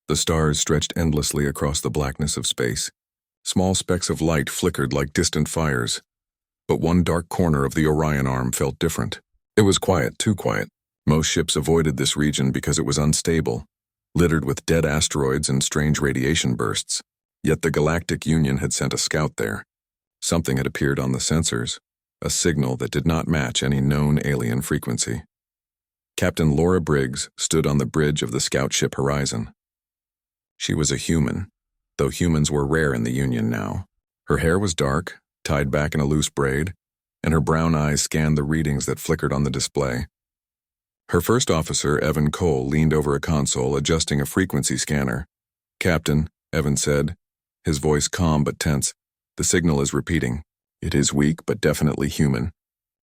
The stars stretched endlessly across the blackness of space. Small specks of light flickered like distant fires. But one dark corner of the Orion arm felt different. It was quiet, too quiet. Most ships avoided this region because it was unstable, littered with dead asteroids and strange radiation bursts. Yet the Galactic Union had sent a scout there. Something had appeared on the sensors, a signal that did not match any known alien frequency. Captain Laura Briggs stood on the bridge of the scout ship Horizon. She was a human, though humans were rare in the Union now. Her hair was dark, tied back in a loose braid, and her brown eyes scanned the readings that flickered on the display. Her first officer, Evan Cole, leaned over a console, adjusting a frequency scanner. "Captain," Evan said, his voice calm but tense, "the signal is repeating. It is weak, but definitely human."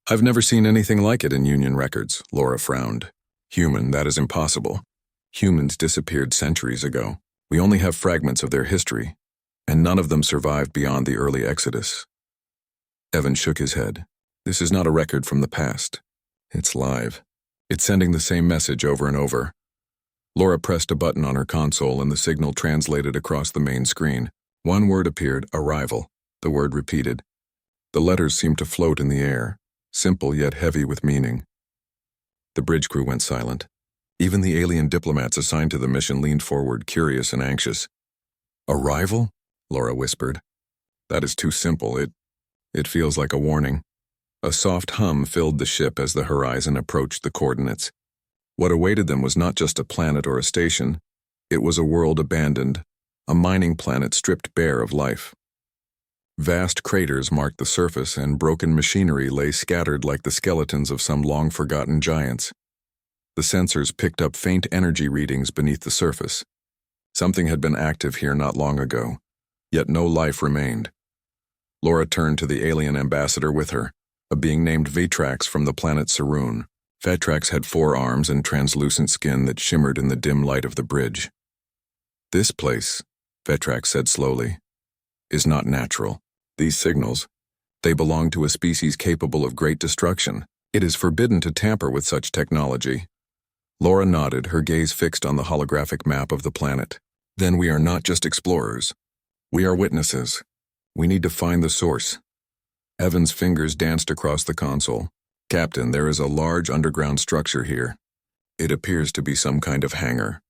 "I've never seen anything like it in Union records," Laura frowned. "Human, that is impossible. Humans disappeared centuries ago. We only have fragments of their history, and none of them survived beyond the early Exodus." Evan shook his head. "This is not a record from the past. It's live. It's sending the same message over and over." Laura pressed a button on her console and the signal translated across the main screen. One word appeared, "Arrival." The word repeated. The letters seemed to float in the air, simple yet heavy with meaning. The bridge crew went silent. Even the alien diplomats assigned to the mission leaned forward, curious and anxious. "Arrival?" Laura whispered. "That is too simple. It feels like a warning." A soft hum filled the ship as the Horizon approached the coordinates. What awaited them was not just a planet or a station. It was a world abandoned, a mining planet stripped bare of life. Vast craters marked the surface, and broken machinery lay scattered like the skeletons of some long-forgotten giants. The sensors picked up faint energy readings beneath the surface. Something had been active here not long ago, yet no life remained. Laura turned to the alien ambassador with her, a being named Vetrax from the planet Saroon. Vetrax had 4 arms and translucent skin that shimmered in the dim light of the bridge. "This place," Vetrax said slowly, "is not natural. These signals, they belong to a species capable of great destruction. It is forbidden to tamper with such technology." Laura nodded, her gaze fixed on the holographic map of the planet. "Then we are not just explorers. We are witnesses. We need to find the source." Evan's fingers danced across the console. "Captain, there is a large underground structure here. It appears to be some kind of hangar.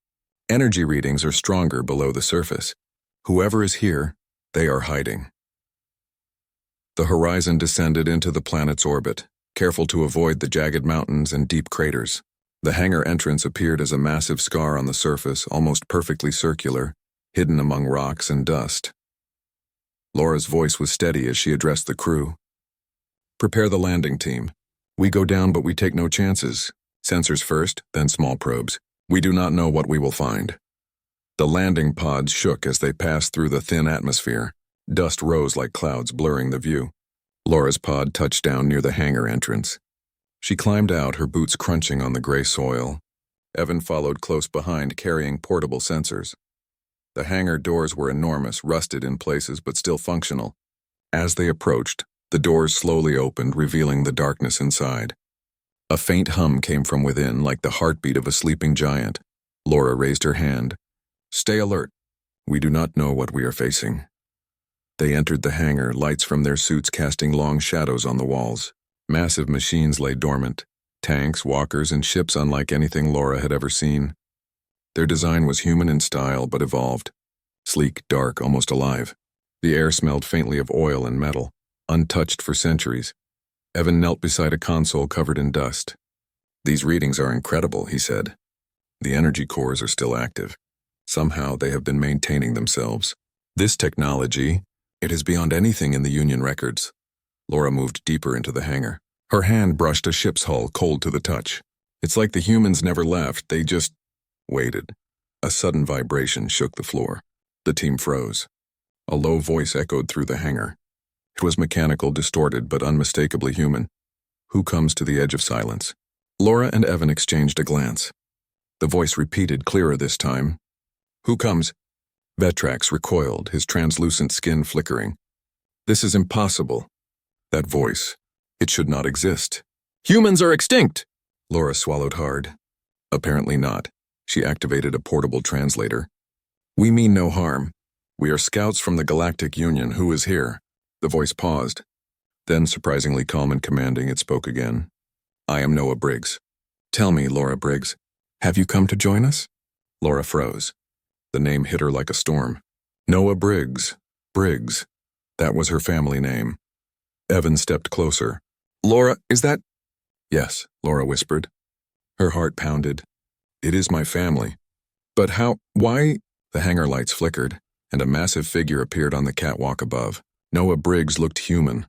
Energy readings are stronger below the surface. Whoever is here, they are hiding." The Horizon descended into the planet's orbit, careful to avoid the jagged mountains and deep craters. The hangar entrance appeared as a massive scar on the surface, almost perfectly circular, hidden among rocks and dust. Laura's voice was steady as she addressed the crew. "Prepare the landing team. We go down, but we take no chances. Sensors first, then small probes. We do not know what we will find." The landing pods shook as they passed through the thin atmosphere. Dust rose like clouds, blurring the view. Laura's pod touched down near the hangar entrance. She climbed out, her boots crunching on the gray soil. Evan followed close behind, carrying portable sensors. The hangar doors were enormous, rusted in places but still functional. As they approached, the doors slowly opened, revealing the darkness inside. A faint hum came from within, like the heartbeat of a sleeping giant. Laura raised her hand. "Stay alert. We do not know what we are facing." They entered the hangar, lights from their suits casting long shadows on the walls. Massive machines lay dormant, tanks, walkers, and ships unlike anything Laura had ever seen. Their design was human in style but evolved. Sleek, dark, almost alive. The air smelled faintly of oil and metal, untouched for centuries. Evan knelt beside a console covered in dust. "These readings are incredible," he said. "The energy cores are still active. Somehow they have been maintaining themselves. This technology, it is beyond anything in the Union records." Laura moved deeper into the hangar. Her hand brushed a ship's hull, cold to the touch. "It's like the humans never left, they just waited." A sudden vibration shook the floor. The team froze. A low voice echoed through the hangar. It was mechanical, distorted, but unmistakably human. "Who comes to the edge of silence?" Laura and Evan exchanged a glance. The voice repeated, clearer this time. "Who comes?" Vetrax recoiled, his translucent skin flickering. "This is impossible." That voice, it should not exist. "Humans are extinct!" Laura swallowed hard. Apparently not. She activated a portable translator. We mean no harm. We are scouts from the Galactic Union. Who is here? The voice paused. Then, surprisingly calm and commanding, it spoke again. I am Noah Briggs. Tell me, Laura Briggs, have you come to join us? Laura froze. The name hit her like a storm. Noah Briggs. Briggs. That was her family name. Evan stepped closer. Laura, is that? Yes, Laura whispered. Her heart pounded. It is my family. But how, why? The hangar lights flickered, and a massive figure appeared on the catwalk above. Noah Briggs looked human,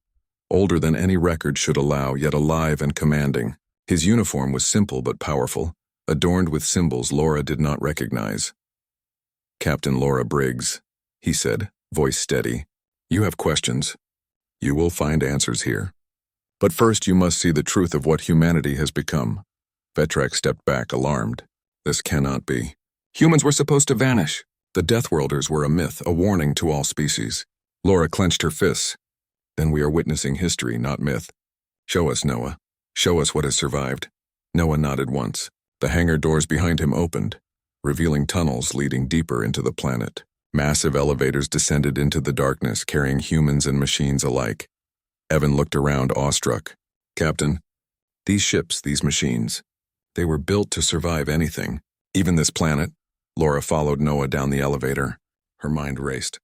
older than any record should allow, yet alive and commanding. His uniform was simple but powerful, adorned with symbols Laura did not recognize. Captain Laura Briggs, he said, voice steady. You have questions. You will find answers here. But first you must see the truth of what humanity has become. Vetrak stepped back, alarmed. This cannot be. Humans were supposed to vanish. The Deathworlders were a myth, a warning to all species. Laura clenched her fists. Then we are witnessing history, not myth. Show us, Noah. Show us what has survived. Noah nodded once. The hangar doors behind him opened, revealing tunnels leading deeper into the planet. Massive elevators descended into the darkness, carrying humans and machines alike. Evan looked around, awestruck. Captain, these ships, these machines, they were built to survive anything, even this planet. Laura followed Noah down the elevator. Her mind raced.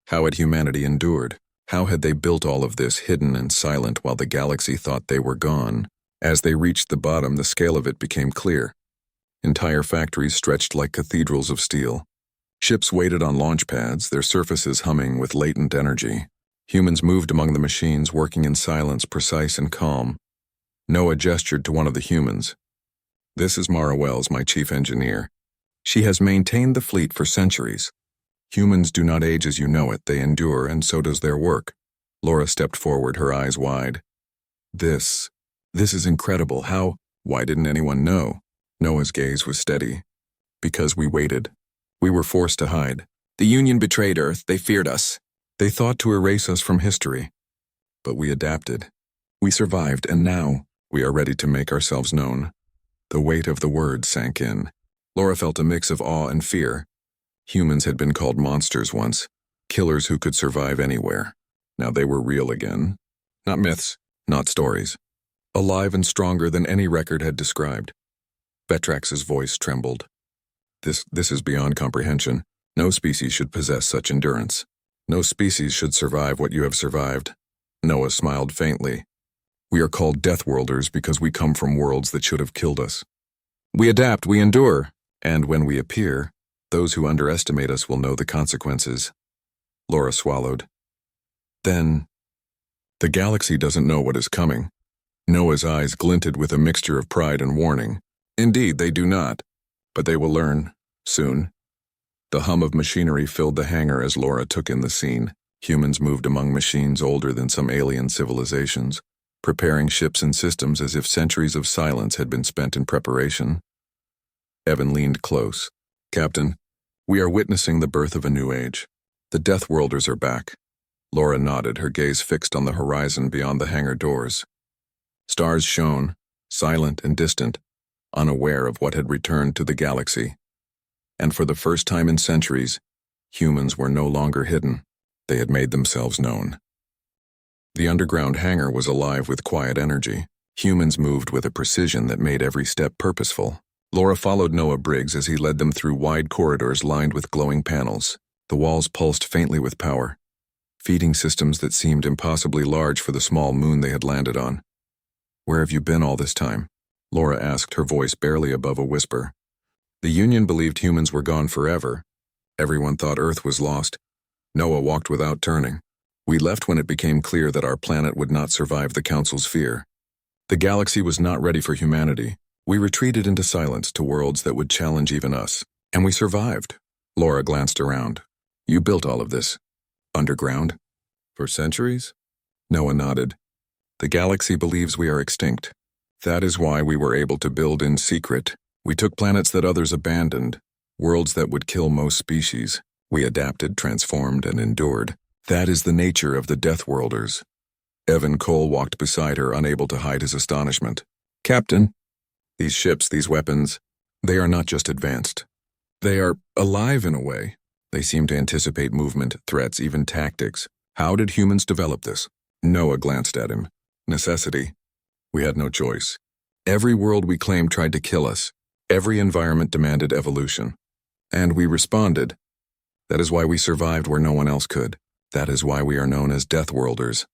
How had humanity endured? How had they built all of this hidden and silent while the galaxy thought they were gone? As they reached the bottom, the scale of it became clear. Entire factories stretched like cathedrals of steel. Ships waited on launch pads, their surfaces humming with latent energy. Humans moved among the machines, working in silence, precise and calm. Noah gestured to one of the humans. This is Mara Wells, my chief engineer. She has maintained the fleet for centuries. Humans do not age as you know it, they endure, and so does their work. Laura stepped forward, her eyes wide. This is incredible. How? Why didn't anyone know? Noah's gaze was steady. Because we waited. We were forced to hide. The Union betrayed Earth, they feared us. They thought to erase us from history. But we adapted. We survived, and now we are ready to make ourselves known. The weight of the word sank in. Laura felt a mix of awe and fear. Humans had been called monsters once, killers who could survive anywhere. Now they were real again. Not myths, not stories. Alive and stronger than any record had described. Vetrax's voice trembled. This is beyond comprehension. No species should possess such endurance. No species should survive what you have survived. Noah smiled faintly. We are called Deathworlders because we come from worlds that should have killed us. We adapt, we endure, and when we appear, those who underestimate us will know the consequences. Laura swallowed. Then, the galaxy doesn't know what is coming. Noah's eyes glinted with a mixture of pride and warning. Indeed, they do not, but they will learn, soon. The hum of machinery filled the hangar as Laura took in the scene. Humans moved among machines older than some alien civilizations, preparing ships and systems as if centuries of silence had been spent in preparation. Evan leaned close. Captain, we are witnessing the birth of a new age. The Deathworlders are back. Laura nodded, her gaze fixed on the horizon beyond the hangar doors. Stars shone, silent and distant, unaware of what had returned to the galaxy. And for the first time in centuries, humans were no longer hidden. They had made themselves known. The underground hangar was alive with quiet energy. Humans moved with a precision that made every step purposeful. Laura followed Noah Briggs as he led them through wide corridors lined with glowing panels. The walls pulsed faintly with power, feeding systems that seemed impossibly large for the small moon they had landed on. Where have you been all this time? Laura asked, her voice barely above a whisper. The Union believed humans were gone forever. Everyone thought Earth was lost. Noah walked without turning. We left when it became clear that our planet would not survive the Council's fear. The galaxy was not ready for humanity. We retreated into silence to worlds that would challenge even us. And we survived. Laura glanced around. You built all of this. Underground? For centuries? Noah nodded. The galaxy believes we are extinct. That is why we were able to build in secret. We took planets that others abandoned, worlds that would kill most species. We adapted, transformed, and endured. That is the nature of the Deathworlders. Evan Cole walked beside her, unable to hide his astonishment. Captain, these ships, these weapons, they are not just advanced. They are alive in a way. They seemed to anticipate movement, threats, even tactics. How did humans develop this? Noah glanced at him. Necessity. We had no choice. Every world we claimed tried to kill us. Every environment demanded evolution. And we responded. That is why we survived where no one else could. That is why we are known as Deathworlders.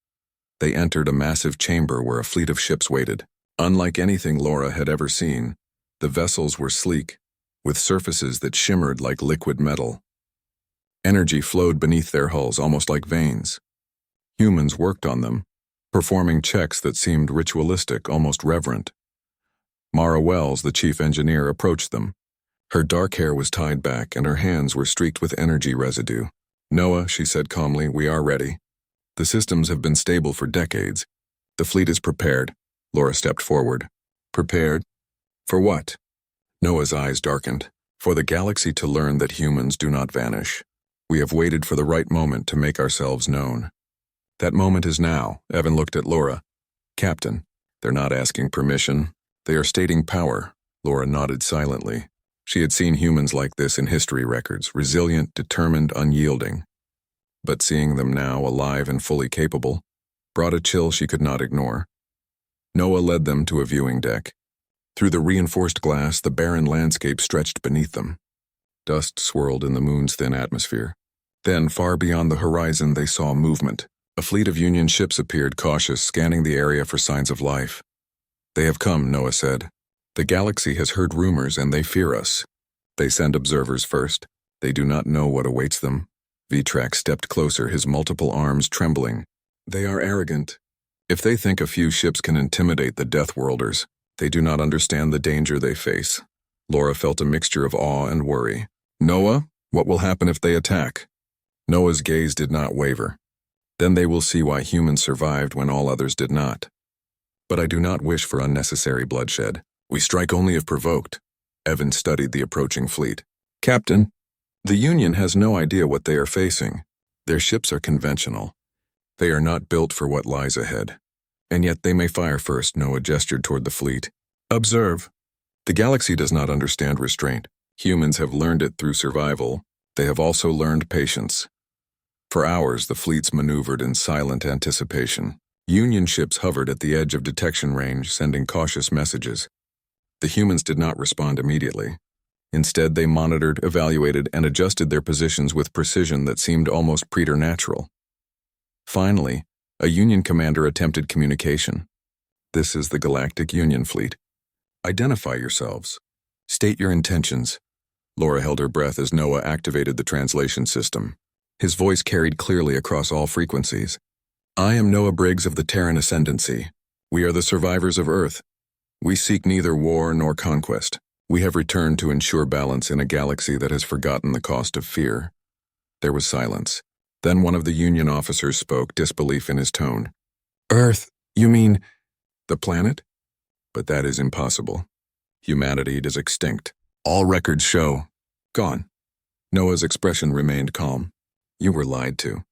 They entered a massive chamber where a fleet of ships waited. Unlike anything Laura had ever seen, the vessels were sleek, with surfaces that shimmered like liquid metal. Energy flowed beneath their hulls almost like veins. Humans worked on them, performing checks that seemed ritualistic, almost reverent. Mara Wells, the chief engineer, approached them. Her dark hair was tied back and her hands were streaked with energy residue. Noah, she said calmly, we are ready. The systems have been stable for decades. The fleet is prepared. Laura stepped forward. Prepared? For what? Noah's eyes darkened. For the galaxy to learn that humans do not vanish. We have waited for the right moment to make ourselves known. That moment is now. Evan looked at Laura. Captain, they're not asking permission. They are stating power. Laura nodded silently. She had seen humans like this in history records, resilient, determined, unyielding. But seeing them now, alive and fully capable, brought a chill she could not ignore. Noah led them to a viewing deck. Through the reinforced glass, the barren landscape stretched beneath them. Dust swirled in the moon's thin atmosphere. Then, far beyond the horizon, they saw movement. A fleet of Union ships appeared, cautious, scanning the area for signs of life. They have come, Noah said. The galaxy has heard rumors and they fear us. They send observers first. They do not know what awaits them. Vitrax stepped closer, his multiple arms trembling. They are arrogant. If they think a few ships can intimidate the Deathworlders, they do not understand the danger they face. Laura felt a mixture of awe and worry. Noah, what will happen if they attack? Noah's gaze did not waver. Then they will see why humans survived when all others did not. But I do not wish for unnecessary bloodshed. We strike only if provoked. Evan studied the approaching fleet. Captain, the Union has no idea what they are facing. Their ships are conventional. They are not built for what lies ahead. And yet they may fire first, Noah gestured toward the fleet. Observe. The galaxy does not understand restraint. Humans have learned it through survival. They have also learned patience. For hours, the fleets maneuvered in silent anticipation. Union ships hovered at the edge of detection range, sending cautious messages. The humans did not respond immediately. Instead, they monitored, evaluated, and adjusted their positions with precision that seemed almost preternatural. Finally, a Union commander attempted communication. This is the Galactic Union fleet. Identify yourselves. State your intentions. Laura held her breath as Noah activated the translation system. His voice carried clearly across all frequencies. I am Noah Briggs of the Terran Ascendancy. We are the survivors of Earth. We seek neither war nor conquest. We have returned to ensure balance in a galaxy that has forgotten the cost of fear. There was silence. Then one of the Union officers spoke, disbelief in his tone. Earth, you mean the planet? But that is impossible. Humanity is extinct. All records show. Gone. Noah's expression remained calm. You were lied to.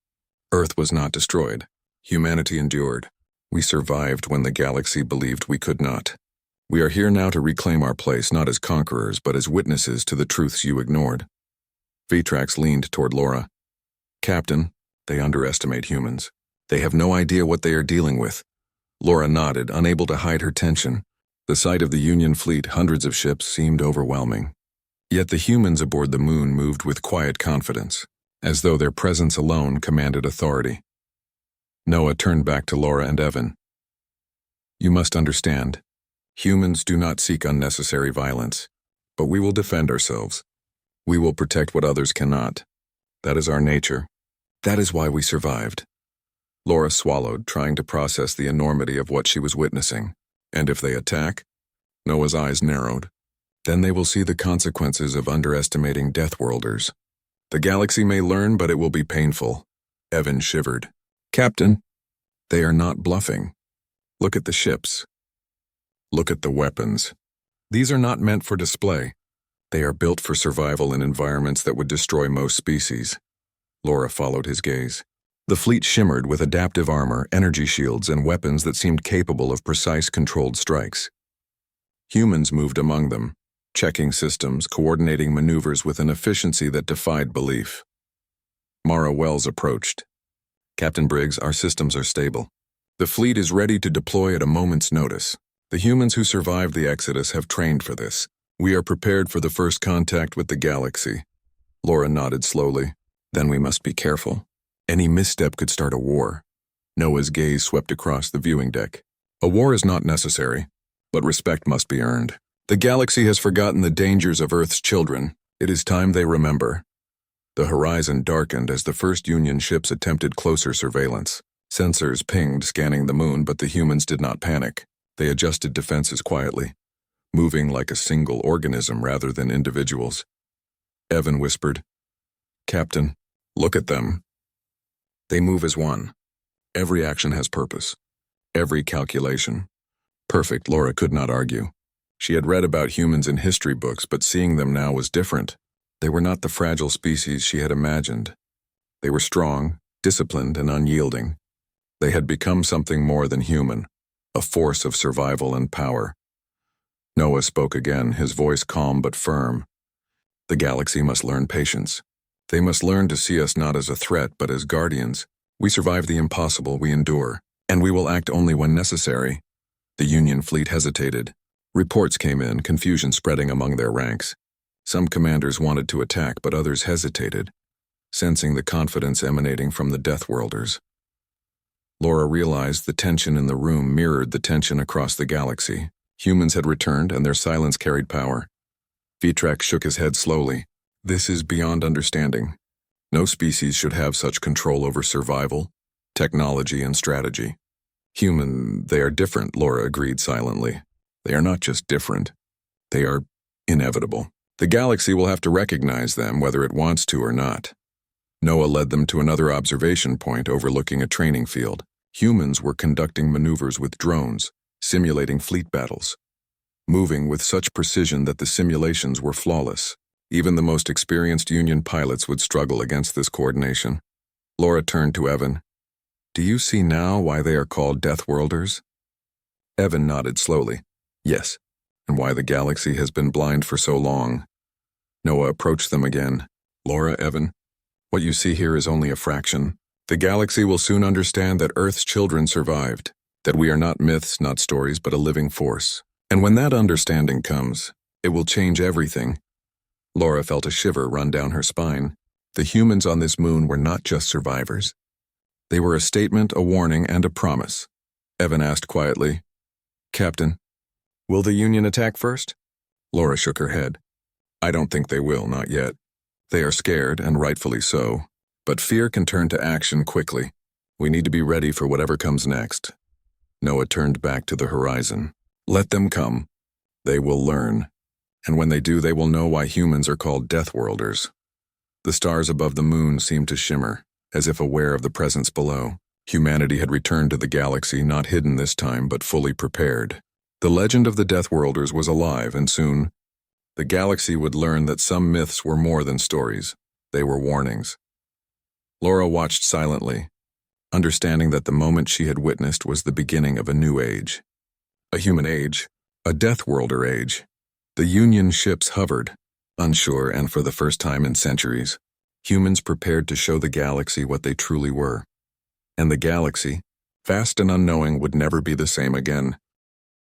Earth was not destroyed. Humanity endured. We survived when the galaxy believed we could not. We are here now to reclaim our place, not as conquerors, but as witnesses to the truths you ignored. Vitrax leaned toward Laura. Captain, they underestimate humans. They have no idea what they are dealing with. Laura nodded, unable to hide her tension. The sight of the Union fleet, hundreds of ships, seemed overwhelming. Yet the humans aboard the moon moved with quiet confidence, as though their presence alone commanded authority. Noah turned back to Laura and Evan. You must understand, humans do not seek unnecessary violence, but we will defend ourselves. We will protect what others cannot. That is our nature. That is why we survived. Laura swallowed, trying to process the enormity of what she was witnessing. And if they attack? Noah's eyes narrowed. Then they will see the consequences of underestimating Deathworlders. The galaxy may learn, but it will be painful. Evan shivered. Captain, they are not bluffing. Look at the ships. Look at the weapons. These are not meant for display. They are built for survival in environments that would destroy most species. Laura followed his gaze. The fleet shimmered with adaptive armor, energy shields, and weapons that seemed capable of precise, controlled strikes. Humans moved among them, checking systems, coordinating maneuvers with an efficiency that defied belief. Mara Wells approached. Captain Briggs, our systems are stable. The fleet is ready to deploy at a moment's notice. The humans who survived the Exodus have trained for this. We are prepared for the first contact with the galaxy. Laura nodded slowly. Then we must be careful. Any misstep could start a war. Noah's gaze swept across the viewing deck. A war is not necessary, but respect must be earned. The galaxy has forgotten the dangers of Earth's children. It is time they remember. The horizon darkened as the first Union ships attempted closer surveillance. Sensors pinged, scanning the moon, but the humans did not panic. They adjusted defenses quietly, moving like a single organism rather than individuals. Evan whispered, "Captain, look at them. They move as one. Every action has purpose. Every calculation. Perfect," Laura could not argue. She had read about humans in history books, but seeing them now was different. They were not the fragile species she had imagined. They were strong, disciplined, and unyielding. They had become something more than human, a force of survival and power. Noah spoke again, his voice calm but firm. The galaxy must learn patience. They must learn to see us not as a threat, but as guardians. We survive the impossible, we endure, and we will act only when necessary. The Union fleet hesitated. Reports came in, confusion spreading among their ranks. Some commanders wanted to attack, but others hesitated, sensing the confidence emanating from the Deathworlders. Laura realized the tension in the room mirrored the tension across the galaxy. Humans had returned, and their silence carried power. Vitrak shook his head slowly. This is beyond understanding. No species should have such control over survival, technology, and strategy. They are different, Laura agreed silently. They are not just different. They are inevitable. The galaxy will have to recognize them whether it wants to or not. Noah led them to another observation point overlooking a training field. Humans were conducting maneuvers with drones, simulating fleet battles, moving with such precision that the simulations were flawless. Even the most experienced Union pilots would struggle against this coordination. Laura turned to Evan. Do you see now why they are called Deathworlders? Evan nodded slowly. Yes, and why the galaxy has been blind for so long. Noah approached them again. Laura, Evan, what you see here is only a fraction. The galaxy will soon understand that Earth's children survived, that we are not myths, not stories, but a living force. And when that understanding comes, it will change everything. Laura felt a shiver run down her spine. The humans on this moon were not just survivors. They were a statement, a warning, and a promise. Evan asked quietly, Captain, will the Union attack first? Laura shook her head. I don't think they will, not yet. They are scared, and rightfully so. But fear can turn to action quickly. We need to be ready for whatever comes next. Noah turned back to the horizon. Let them come. They will learn. And when they do, they will know why humans are called Deathworlders. The stars above the moon seemed to shimmer, as if aware of the presence below. Humanity had returned to the galaxy, not hidden this time, but fully prepared. The legend of the Deathworlders was alive, and soon, the galaxy would learn that some myths were more than stories. They were warnings. Laura watched silently, understanding that the moment she had witnessed was the beginning of a new age. A human age, a Deathworlder age. The Union ships hovered, unsure and for the first time in centuries. Humans prepared to show the galaxy what they truly were. And the galaxy, vast and unknowing, would never be the same again.